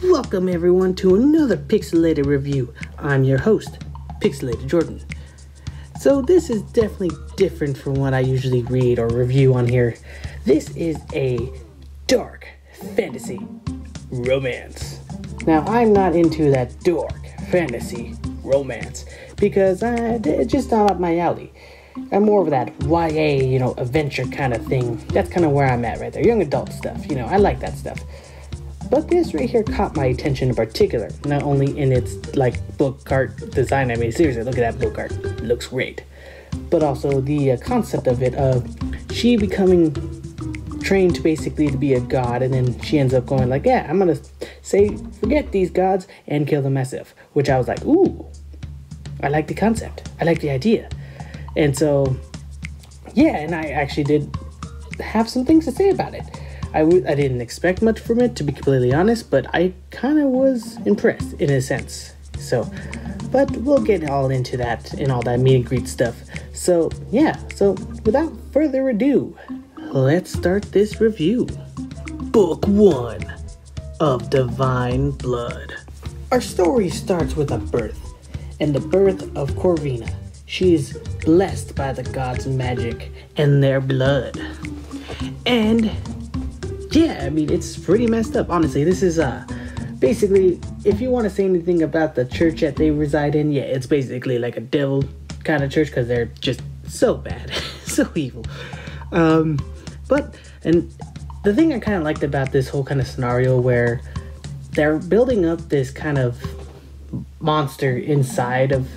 Welcome everyone to another Pixelated review. I'm your host, Pixelated Jordan. So this is definitely different from what I usually read or review on here. This is a dark fantasy romance. Now I'm not into that dark fantasy romance because it's just not up my alley. I'm more of that YA, adventure kind of thing. That's kind of where I'm at right there. Young adult stuff, I like that stuff. But this right here caught my attention in particular, not only in its book art design. I mean, seriously, look at that book art. It looks great. But also the concept of it, of she becoming trained basically to be a god, and then she ends up going like, yeah, I'm gonna say forget these gods and kill them myself. Which I was like, ooh, I like the concept. I like the idea. And so, yeah, and I actually did have some things to say about it. I didn't expect much from it, to be completely honest, but I kind of was impressed in a sense. So, but we'll get all into that and all that meet and greet stuff. So, yeah, so without further ado, let's start this review. Book 1 of Divine Blood. Our story starts with a birth, and the birth of Corvina. She is blessed by the gods' magic and their blood. And yeah, I mean, it's pretty messed up, honestly. This is, basically, if you want to say anything about the church that they reside in, yeah, it's basically like a devil kind of church, because they're just so bad, so evil. And the thing I kind of liked about this whole kind of scenario where they're building up this kind of monster inside of,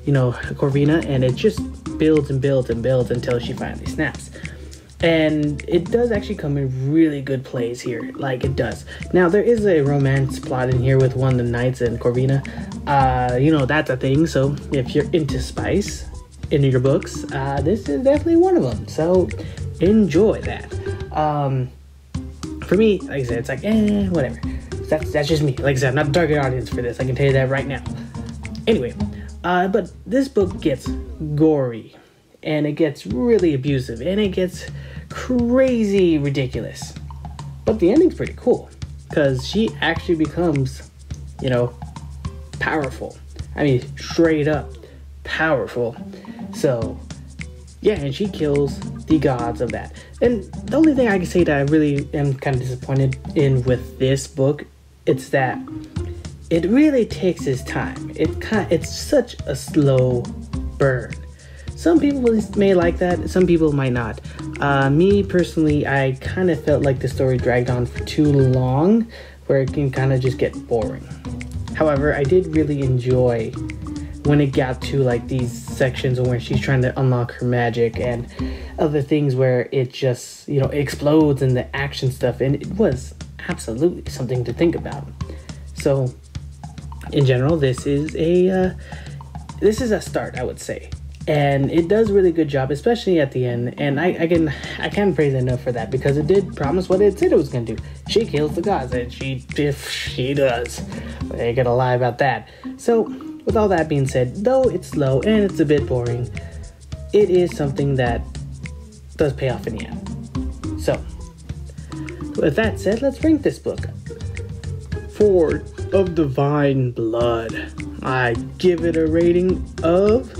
Corvina, and it just builds and builds and builds until she finally snaps. And it does actually come in really good plays here, like it does. Now, there is a romance plot in here with one of the knights and Corvina. That's a thing, so if you're into spice in your books, this is definitely one of them. So, enjoy that. For me, like I said, it's like, whatever. That's just me. Like I said, I'm not a target audience for this, I can tell you that right now. Anyway, but this book gets gory, and it gets really abusive, and it gets crazy ridiculous. But the ending's pretty cool, because she actually becomes, powerful. I mean, straight up powerful. So, yeah, and she kills the gods of that. And the only thing I can say that I really am kind of disappointed in with this book, it's that it really takes its time. It's such a slow burn. Some people may like that, some people might not. Me personally, I kind of felt like the story dragged on for too long, where it can kind of just get boring. However, I did really enjoy when it got to these sections where she's trying to unlock her magic and other things where it just, explodes and the action stuff, and it was absolutely something to think about. So, in general, this is a start, I would say. And it does a really good job, especially at the end. And I can't praise it enough for that, because it did promise what it said it was going to do. She kills the gods, and she does. I ain't gonna lie about that. So, with all that being said, though it's slow and it's a bit boring, it is something that does pay off in the end. So, with that said, let's rank this book. 4 of Divine Blood. I give it a rating of...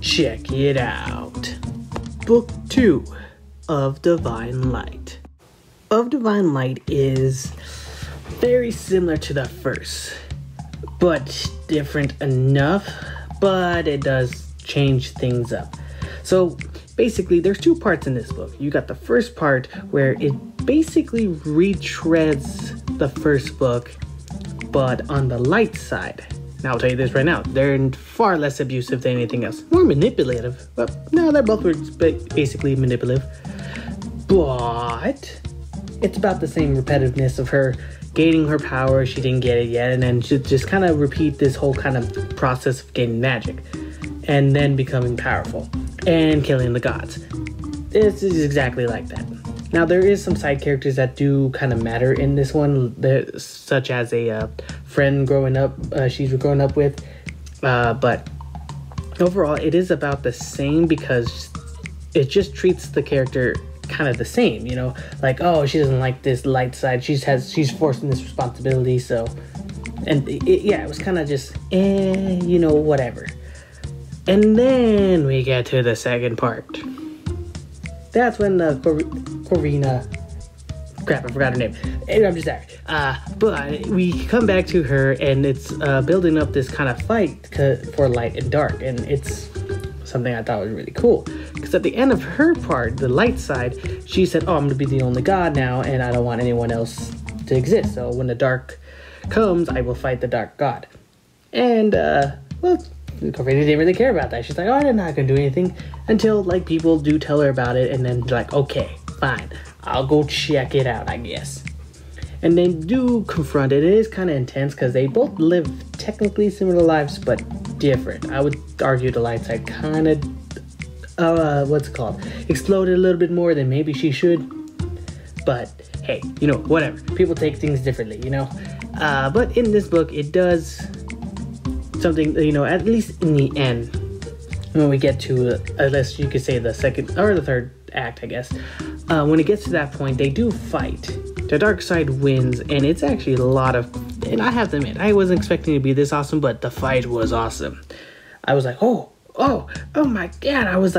check it out. Book 2 of Divine Light. Of Divine Light is very similar to the first, but different enough, but it does change things up. So basically, there's 2 parts in this book. You got the first part where it basically retreads the first book, but on the light side. Now, I'll tell you this right now, they're far less abusive than anything else. More manipulative, but no, they're both basically manipulative. But it's about the same repetitiveness of her gaining her power, she didn't get it yet, and then she just kind of repeat this whole kind of process of gaining magic, and then becoming powerful, and killing the gods. This is exactly like that. Now, there is some side characters that do kind of matter in this one, such as a friend growing up, she's growing up with, but overall, it is about the same, because it just treats the character kind of the same, you know, like, oh, she doesn't like this light side, she's forcing this responsibility, so, and it was kind of just you know, whatever. And then we get to the second part. That's when the Corvina, crap, I forgot her name. I'm just sorry. But we come back to her, and it's building up this kind of fight for light and dark, and it's something I thought was really cool. Because at the end of her part, the light side, she said, oh, I'm going to be the only god now, and I don't want anyone else to exist. So when the dark comes, I will fight the dark god. And, well, Corvina didn't really care about that. She's like, oh, I'm not going to do anything. Until, like, people do tell her about it, and then like, okay, fine. I'll go check it out, I guess. And they do confront it. It is kind of intense because they both live technically similar lives, but different. I would argue the light side kind of, exploded a little bit more than maybe she should. But hey, you know, whatever. People take things differently, you know. But in this book, it does something, you know, at least in the end, when we get to, unless you could say the second or the third act, I guess. When it gets to that point, they do fight. The dark side wins, and it's actually a lot of, and I have to admit, I wasn't expecting it to be this awesome, but the fight was awesome. I was like, oh my god, it was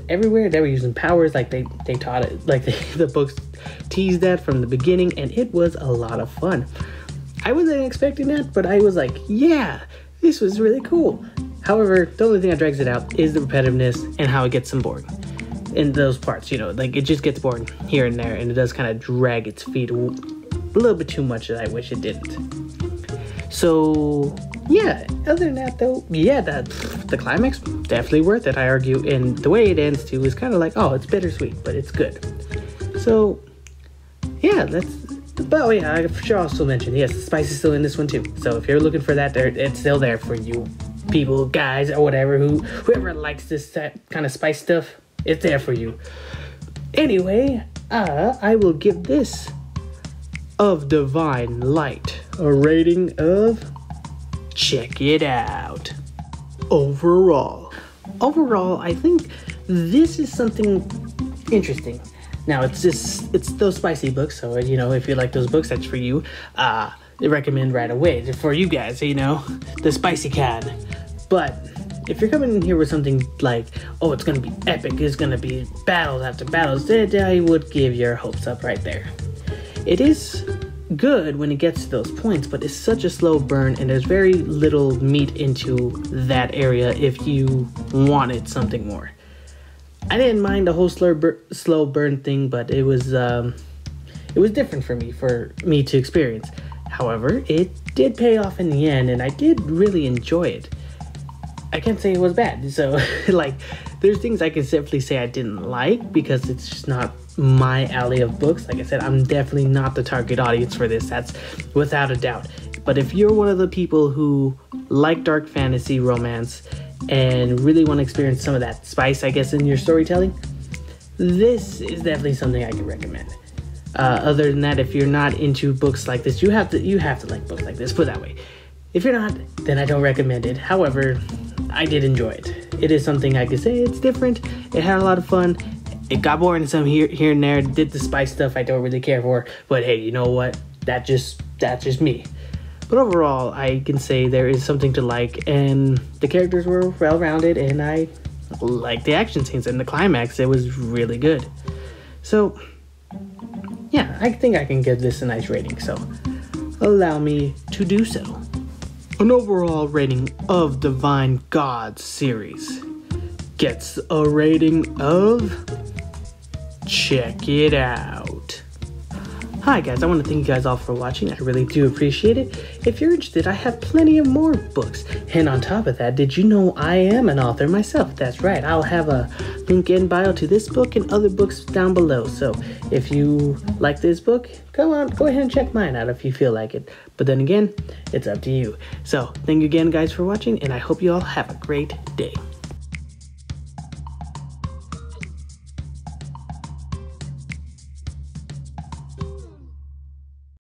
everywhere. They were using powers, like they taught it, like the books teased that from the beginning, and it was a lot of fun. I wasn't expecting that, but I was like, yeah, this was really cool. However, the only thing that drags it out is the repetitiveness and how it gets some boring. In those parts, you know, like it just gets boring here and there, and it does kind of drag its feet a little bit too much that I wish it didn't. So yeah, other than that though, yeah, the climax, definitely worth it, I argue, and the way it ends too is kind of like, oh, it's bittersweet, but it's good. So yeah, but yeah, I should also mention, yes, the spice is still in this one too, so if you're looking for that, it's still there for you people, guys, or whatever, whoever likes this kind of spice stuff. It's there for you. Anyway, I will give this Of Divine Light a rating of, check it out. Overall, I think this is something interesting. Now, it's those spicy books, so, you know, if you like those books, that's for you. I recommend right away for you guys, you know, the spicy kind. But if you're coming in here with something like, oh, it's going to be epic, it's going to be battles after battles, then I would give your hopes up right there. It is good when it gets to those points, but it's such a slow burn, and there's very little meat into that area if you wanted something more. I didn't mind the whole slow burn thing, but it was different for me to experience. However, it did pay off in the end, and I did really enjoy it. I can't say it was bad. So, like, there's things I can safely say I didn't like because it's just not my alley of books. Like I said, I'm definitely not the target audience for this. That's without a doubt. But if you're one of the people who like dark fantasy romance and really want to experience some of that spice, I guess, in your storytelling, this is definitely something I can recommend. Other than that, if you're not into books like this, you have to like books like this, put it that way. If you're not, then I don't recommend it. However, I did enjoy it. It is something I could say it's different. It had a lot of fun. It got boring some here and there. Did the spice stuff I don't really care for. But hey, you know what? That's just me. But overall, I can say there is something to like, and the characters were well-rounded, and I liked the action scenes and the climax. It was really good. So, yeah, I think I can give this a nice rating. So, allow me to do so. An overall rating of Divine Gods series gets a rating of, check it out. Hi guys, I want to thank you guys all for watching. I really do appreciate it. If you're interested, I have plenty of more books. And on top of that, did you know I am an author myself? That's right, I'll have a link in bio to this book and other books down below. So if you like this book, go ahead and check mine out if you feel like it. But then again, it's up to you. So thank you again guys for watching, and I hope you all have a great day.